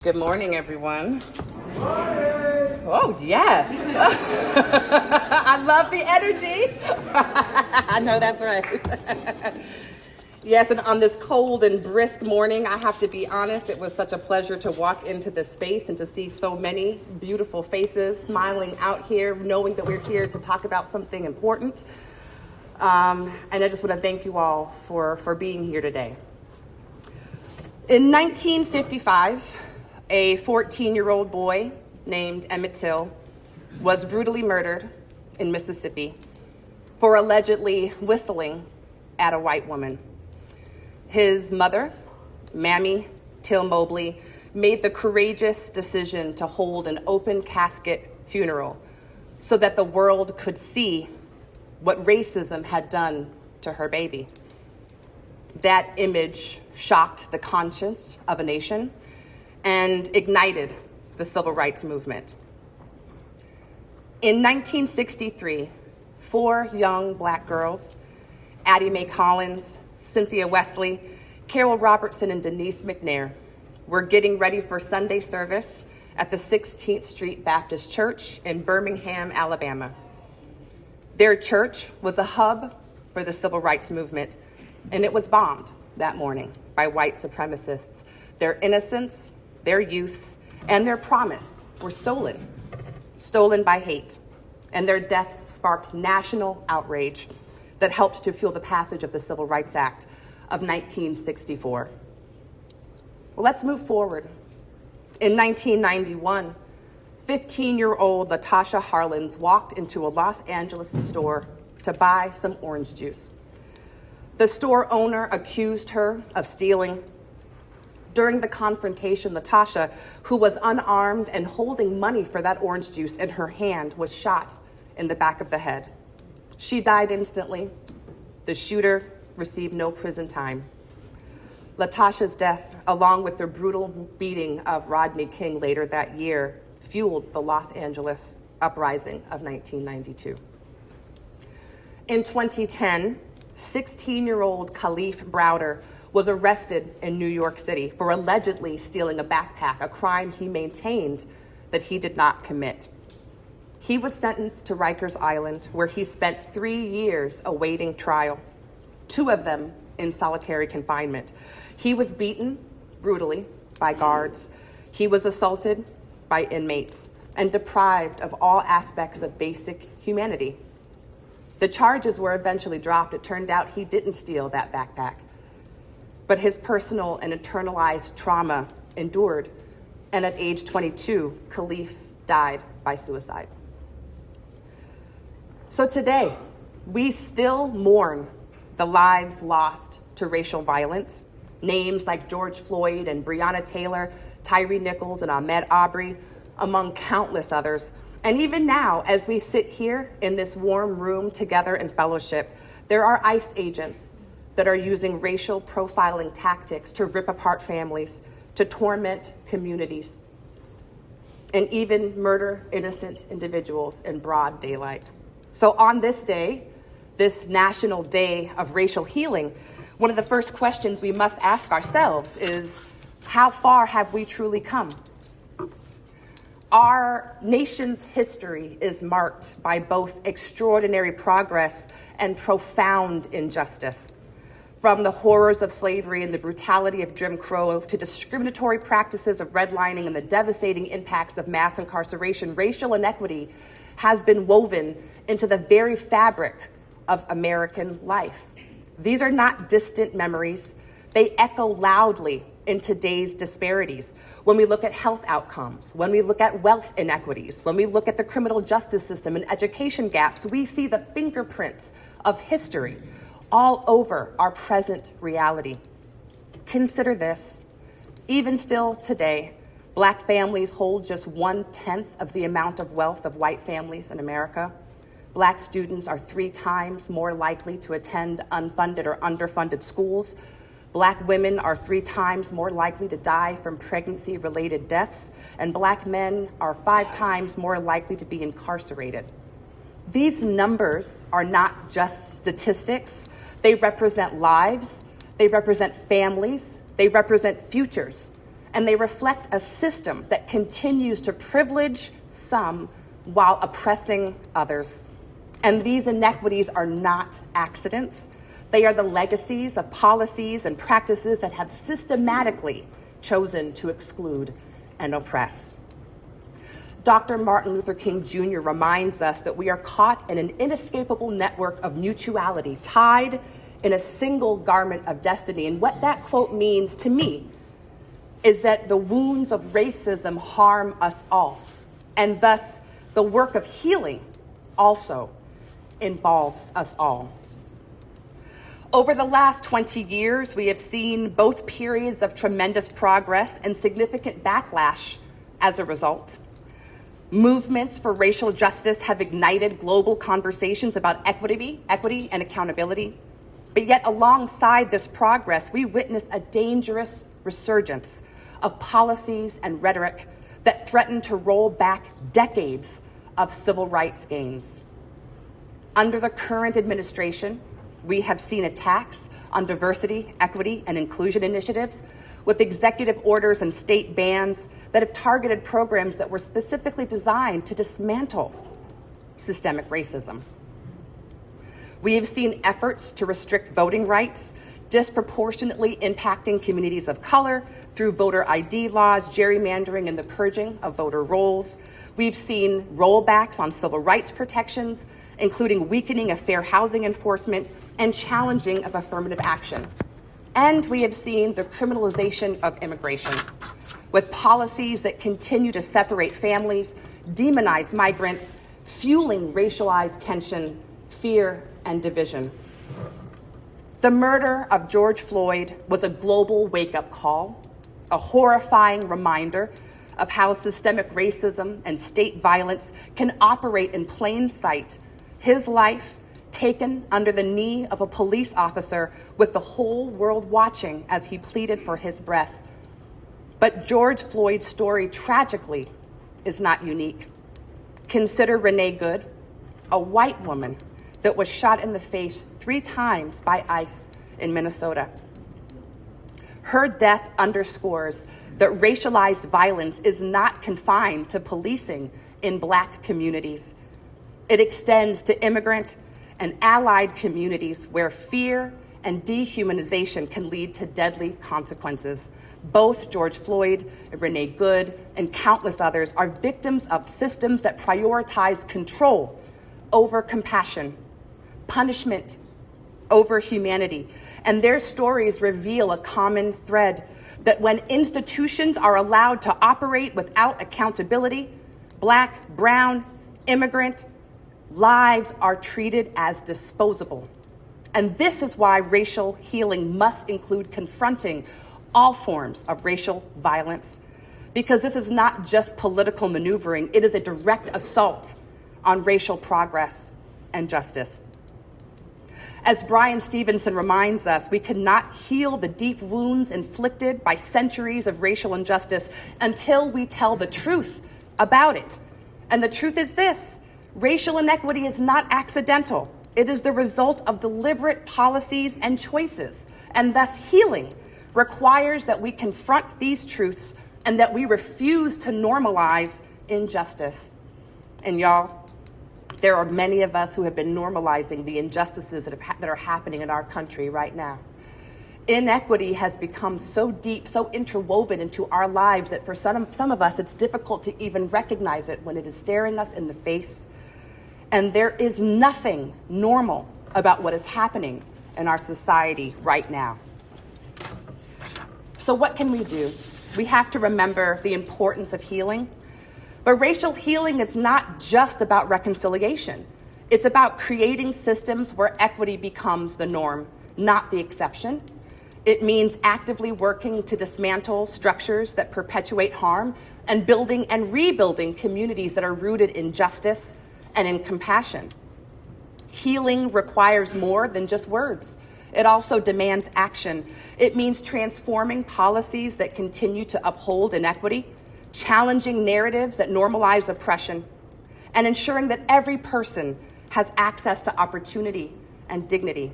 Good morning, everyone. Good morning. Oh, yes. I love the energy. I know that's right. Yes, and on this cold and brisk morning, I have to be honest, it was such a pleasure to walk into this space and to see so many beautiful faces smiling out here, knowing that we're here to talk about something important. And I just want to thank you all for being here today. In 1955, a 14-year-old boy named Emmett Till was brutally murdered in Mississippi for allegedly whistling at a white woman. His mother, Mammy Till Mobley, made the courageous decision to hold an open casket funeral so that the world could see what racism had done to her baby. That image shocked the conscience of a nation and ignited the civil rights movement. In 1963, 4 young Black girls, Addie Mae Collins, Cynthia Wesley, Carol Robertson, and Denise McNair, were getting ready for Sunday service at the 16th Street Baptist Church in Birmingham, Alabama. Their church was a hub for the civil rights movement, and it was bombed that morning by white supremacists. Their innocence, their youth, and their promise were stolen by hate, and their deaths sparked national outrage that helped to fuel the passage of the Civil Rights Act of 1964. Well, let's move forward. In 1991, 15-year-old Latasha Harlins walked into a Los Angeles store to buy some orange juice. The store owner accused her of stealing. During the confrontation, Latasha, who was unarmed and holding money for that orange juice in her hand, was shot in the back of the head. She died instantly. The shooter received no prison time. Latasha's death, along with the brutal beating of Rodney King later that year, fueled the Los Angeles uprising of 1992. In 2010, 16-year-old Khalif Browder was arrested in New York City for allegedly stealing a backpack, a crime he maintained that he did not commit. He was sentenced to Rikers Island, where he spent 3 years awaiting trial, 2 of them in solitary confinement. He was beaten brutally by guards. He was assaulted by inmates and deprived of all aspects of basic humanity. The charges were eventually dropped. It turned out he didn't steal that backpack, but his personal and internalized trauma endured, and at age 22, Khalif died by suicide. So today, we still mourn the lives lost to racial violence. Names like George Floyd and Breonna Taylor, Tyree Nichols and Ahmaud Arbery, among countless others. And even now, as we sit here in this warm room together in fellowship, there are ICE agents that are using racial profiling tactics to rip apart families, to torment communities, and even murder innocent individuals in broad daylight. So on this day, this National Day of Racial Healing, one of the first questions we must ask ourselves is, how far have we truly come? Our nation's history is marked by both extraordinary progress and profound injustice. From the horrors of slavery and the brutality of Jim Crow to discriminatory practices of redlining and the devastating impacts of mass incarceration, racial inequity has been woven into the very fabric of American life. These are not distant memories. They echo loudly in today's disparities. When we look at health outcomes, when we look at wealth inequities, when we look at the criminal justice system and education gaps, we see the fingerprints of history all over our present reality. Consider this. Even still today, Black families hold just 1/10 of the amount of wealth of white families in America. Black students are 3 times more likely to attend unfunded or underfunded schools. Black women are 3 times more likely to die from pregnancy-related deaths, and Black men are 5 times more likely to be incarcerated. These numbers are not just statistics. They represent lives, they represent families, they represent futures. and they reflect a system that continues to privilege some while oppressing others. And these inequities are not accidents. They are the legacies of policies and practices that have systematically chosen to exclude and oppress. Dr. Martin Luther King Jr. reminds us that we are caught in an inescapable network of mutuality, tied in a single garment of destiny. And what that quote means to me is that the wounds of racism harm us all, and thus the work of healing also involves us all. Over the last 20 years, we have seen both periods of tremendous progress and significant backlash as a result. Movements for racial justice have ignited global conversations about equity and accountability. But yet, alongside this progress, we witness a dangerous resurgence of policies and rhetoric that threaten to roll back decades of civil rights gains. Under the current administration, we have seen attacks on diversity, equity, and inclusion initiatives with executive orders and state bans that have targeted programs that were specifically designed to dismantle systemic racism. We have seen efforts to restrict voting rights, disproportionately impacting communities of color through voter ID laws, gerrymandering, and the purging of voter rolls. We've seen rollbacks on civil rights protections, including weakening of fair housing enforcement and challenging of affirmative action. And we have seen the criminalization of immigration, with policies that continue to separate families, demonize migrants, fueling racialized tension, fear, and division. The murder of George Floyd was a global wake-up call, a horrifying reminder of how systemic racism and state violence can operate in plain sight. His life taken under the knee of a police officer with the whole world watching as he pleaded for his breath. But George Floyd's story, tragically, is not unique. Consider Renee Good, a white woman that was shot in the face 3 times by ICE in Minnesota. Her death underscores that racialized violence is not confined to policing in Black communities. It extends to immigrant and allied communities where fear and dehumanization can lead to deadly consequences. Both George Floyd, Renee Good, and countless others are victims of systems that prioritize control over compassion, punishment over humanity. And their stories reveal a common thread that when institutions are allowed to operate without accountability, Black, brown, immigrant, lives are treated as disposable. And this is why racial healing must include confronting all forms of racial violence, because this is not just political maneuvering, it is a direct assault on racial progress and justice. As Brian Stevenson reminds us, we cannot heal the deep wounds inflicted by centuries of racial injustice until we tell the truth about it. And the truth is this: racial inequity is not accidental. It is the result of deliberate policies and choices. And thus healing requires that we confront these truths and that we refuse to normalize injustice. And y'all, there are many of us who have been normalizing the injustices that are happening in our country right now. Inequity has become so deep, so interwoven into our lives that for some of us, it's difficult to even recognize it when it is staring us in the face. And there is nothing normal about what is happening in our society right now. So what can we do? We have to remember the importance of healing. But racial healing is not just about reconciliation. It's about creating systems where equity becomes the norm, not the exception. It means actively working to dismantle structures that perpetuate harm and building and rebuilding communities that are rooted in justice and in compassion. Healing requires more than just words. It also demands action. It means transforming policies that continue to uphold inequity, challenging narratives that normalize oppression, and ensuring that every person has access to opportunity and dignity.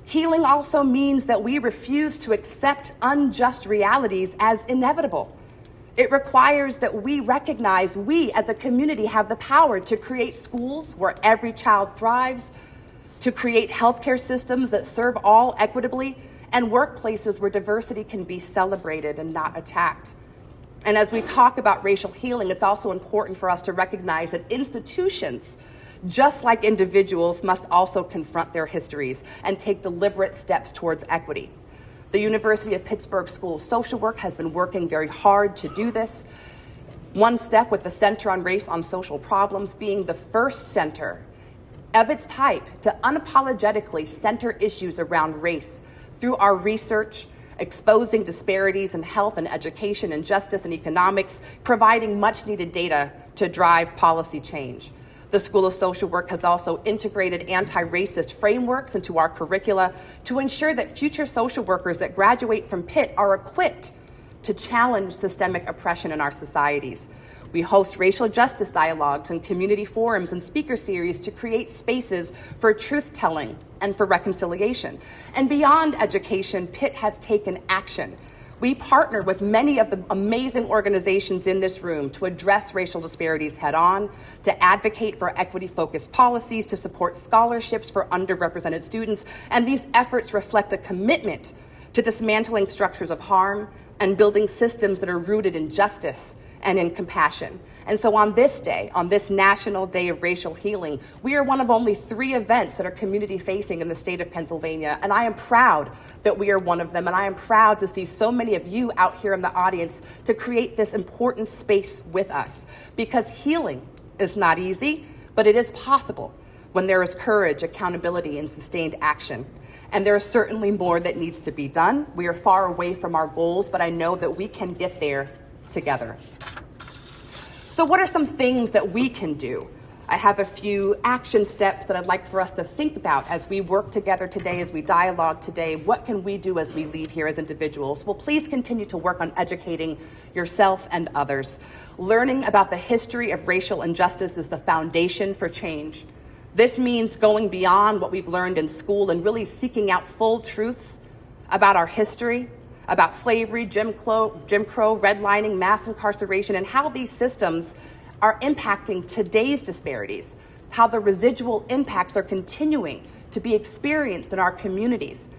Healing also means that we refuse to accept unjust realities as inevitable. It requires that we recognize we as a community have the power to create schools where every child thrives, to create healthcare systems that serve all equitably, and workplaces where diversity can be celebrated and not attacked. And as we talk about racial healing, it's also important for us to recognize that institutions, just like individuals, must also confront their histories and take deliberate steps towards equity. The University of Pittsburgh School of Social Work has been working very hard to do this. One step with the Center on Race on Social Problems being the first center of its type to unapologetically center issues around race through our research, exposing disparities in health and education and justice and economics, providing much needed data to drive policy change. The School of Social Work has also integrated anti-racist frameworks into our curricula to ensure that future social workers that graduate from Pitt are equipped to challenge systemic oppression in our societies. We host racial justice dialogues and community forums and speaker series to create spaces for truth-telling and for reconciliation. And beyond education, Pitt has taken action. We partner with many of the amazing organizations in this room to address racial disparities head-on, to advocate for equity-focused policies, to support scholarships for underrepresented students, and these efforts reflect a commitment to dismantling structures of harm and building systems that are rooted in justice and in compassion. And so on this day, on this National Day of Racial Healing, we are one of only 3 events that are community facing in the state of Pennsylvania. And I am proud that we are one of them. And I am proud to see so many of you out here in the audience to create this important space with us. Because healing is not easy, but it is possible when there is courage, accountability, and sustained action. And there is certainly more that needs to be done. We are far away from our goals, but I know that we can get there together. So what are some things that we can do? I have a few action steps that I'd like for us to think about as we work together today, as we dialogue today. What can we do as we leave here as individuals? Well, please continue to work on educating yourself and others. Learning about the history of racial injustice is the foundation for change. This means going beyond what we've learned in school and really seeking out full truths about our history, about slavery, Jim Crow, redlining, mass incarceration, and how these systems are impacting today's disparities, how the residual impacts are continuing to be experienced in our communities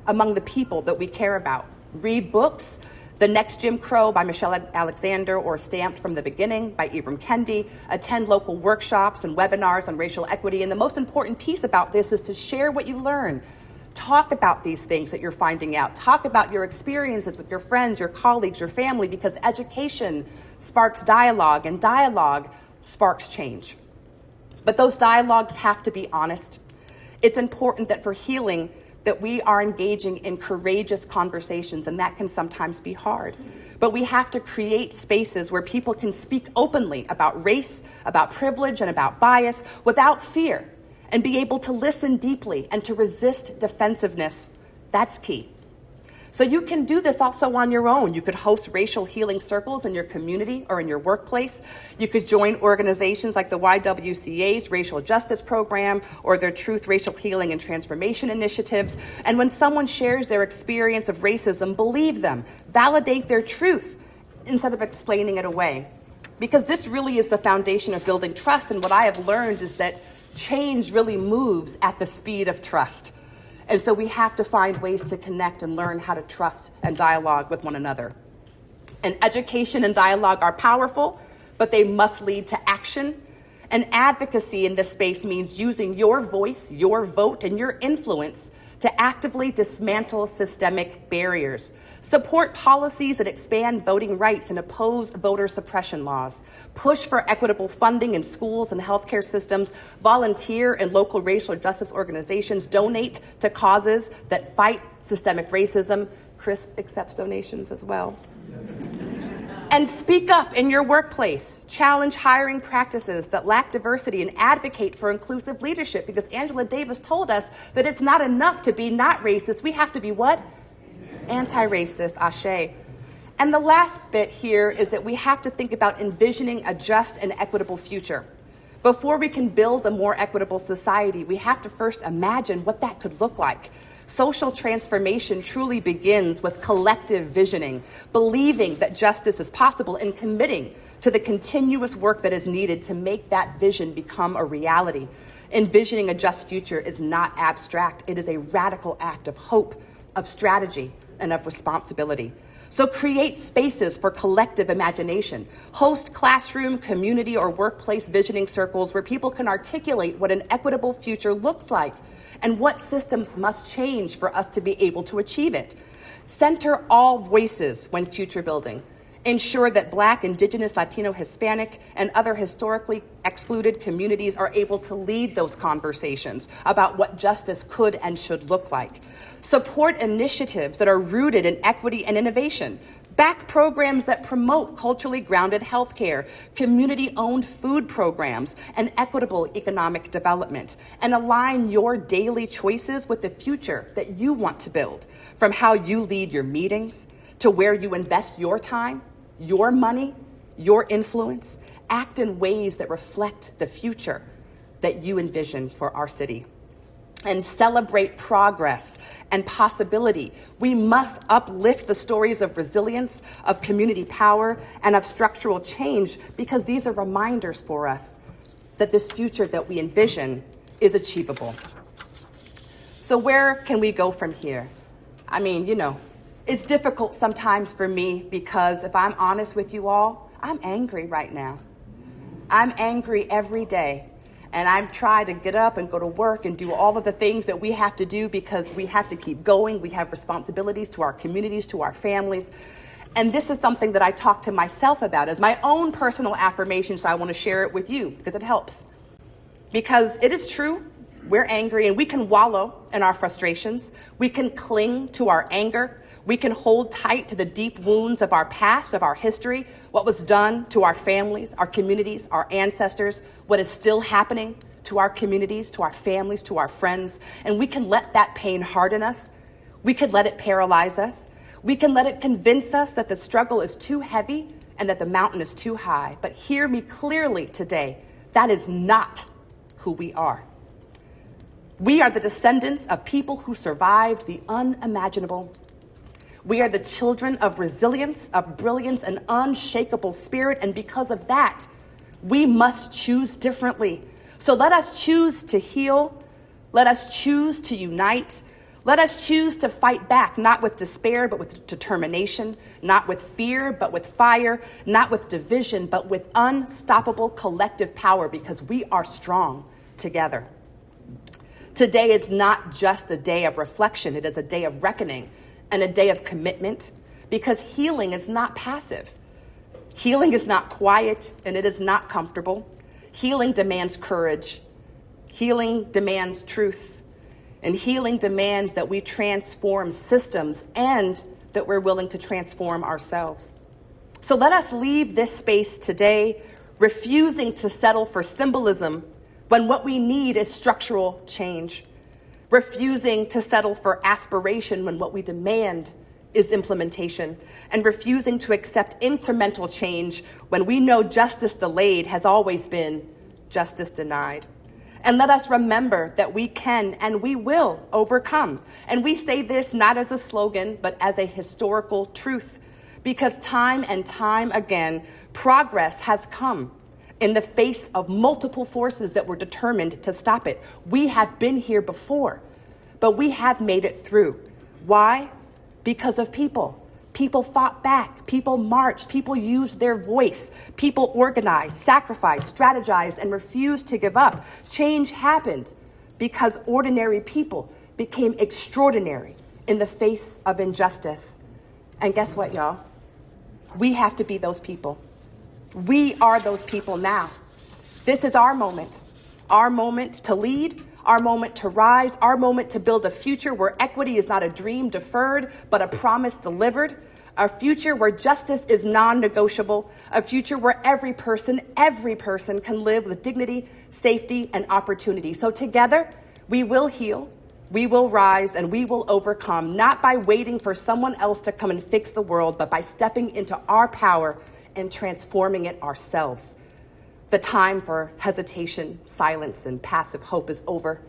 among the people that we care about. Read books, The Next Jim Crow by Michelle Alexander or Stamped from the Beginning by Ibram Kendi. Attend local workshops and webinars on racial equity. And the most important piece about this is to share what you learn. Talk about these things that you're finding out. Talk about your experiences with your friends, your colleagues, your family, because education sparks dialogue and dialogue sparks change. But those dialogues have to be honest. It's important that for healing that we are engaging in courageous conversations, and that can sometimes be hard. But we have to create spaces where people can speak openly about race, about privilege, and about bias without fear, and be able to listen deeply and to resist defensiveness. That's key. So you can do this also on your own. You could host racial healing circles in your community or in your workplace. You could join organizations like the YWCA's Racial Justice Program or their Truth, Racial Healing, and Transformation initiatives. And when someone shares their experience of racism, believe them, validate their truth instead of explaining it away. Because this really is the foundation of building trust. And what I have learned is that change really moves at the speed of trust. And so we have to find ways to connect and learn how to trust and dialogue with one another. And education and dialogue are powerful, but they must lead to action. And advocacy in this space means using your voice, your vote, and your influence to actively dismantle systemic barriers. Support policies that expand voting rights and oppose voter suppression laws. Push for equitable funding in schools and healthcare systems. Volunteer in local racial justice organizations. Donate to causes that fight systemic racism. Chris accepts donations as well. And speak up in your workplace. Challenge hiring practices that lack diversity and advocate for inclusive leadership, because Angela Davis told us that it's not enough to be not racist. We have to be what? Anti-racist, ashe. And the last bit here is that we have to think about envisioning a just and equitable future. Before we can build a more equitable society, we have to first imagine what that could look like. Social transformation truly begins with collective visioning, believing that justice is possible, and committing to the continuous work that is needed to make that vision become a reality. Envisioning a just future is not abstract. It is a radical act of hope, of strategy, and of responsibility. So create spaces for collective imagination. Host classroom, community, or workplace visioning circles where people can articulate what an equitable future looks like and what systems must change for us to be able to achieve it. Center all voices when future building. Ensure that Black, Indigenous, Latino, Hispanic, and other historically excluded communities are able to lead those conversations about what justice could and should look like. Support initiatives that are rooted in equity and innovation. Back programs that promote culturally grounded healthcare, community-owned food programs, and equitable economic development. And align your daily choices with the future that you want to build, from how you lead your meetings to where you invest your time, your money, your influence. Act in ways that reflect the future that you envision for our city. And celebrate progress and possibility. We must uplift the stories of resilience, of community power, and of structural change, because these are reminders for us that this future that we envision is achievable. So where can we go from here? I mean, it's difficult sometimes for me because if I'm honest with you all, I'm angry right now. I'm angry every day. And I've tried to get up and go to work and do all of the things that we have to do because we have to keep going. We have responsibilities to our communities, to our families. And this is something that I talk to myself about as my own personal affirmation, so I want to share it with you because it helps. Because it is true, we're angry and we can wallow in our frustrations. We can cling to our anger. We can hold tight to the deep wounds of our past, of our history, what was done to our families, our communities, our ancestors, what is still happening to our communities, to our families, to our friends. And we can let that pain harden us. We could let it paralyze us. We can let it convince us that the struggle is too heavy and that the mountain is too high. But hear me clearly today, that is not who we are. We are the descendants of people who survived the unimaginable. We are the children of resilience, of brilliance, and unshakable spirit. And because of that, we must choose differently. So let us choose to heal. Let us choose to unite. Let us choose to fight back, not with despair, but with determination, not with fear, but with fire, not with division, but with unstoppable collective power, because we are strong together. Today is not just a day of reflection. It is a day of reckoning and a day of commitment, because healing is not passive. Healing is not quiet, and it is not comfortable. Healing demands courage. Healing demands truth. And healing demands that we transform systems and that we're willing to transform ourselves. So let us leave this space today refusing to settle for symbolism when what we need is structural change. Refusing to settle for aspiration when what we demand is implementation, and refusing to accept incremental change when we know justice delayed has always been justice denied. And let us remember that we can and we will overcome. And we say this not as a slogan, but as a historical truth, because time and time again, progress has come in the face of multiple forces that were determined to stop it. We have been here before, but we have made it through. Why? Because of people. People fought back, people marched, people used their voice, people organized, sacrificed, strategized, and refused to give up. Change happened because ordinary people became extraordinary in the face of injustice. And guess what, y'all? We have to be those people. We are those people now. This is our moment to lead, our moment to rise, our moment to build a future where equity is not a dream deferred, but a promise delivered, a future where justice is non-negotiable, a future where every person can live with dignity, safety, and opportunity. So together, we will heal, we will rise, and we will overcome, not by waiting for someone else to come and fix the world, but by stepping into our power and transforming it ourselves. The time for hesitation, silence, and passive hope is over.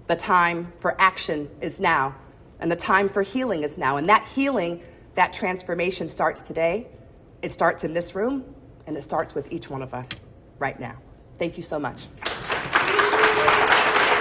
The time for action is now. And the time for healing is now. And that healing, that transformation starts today. It starts in this room, and it starts with each one of us right now. Thank you so much.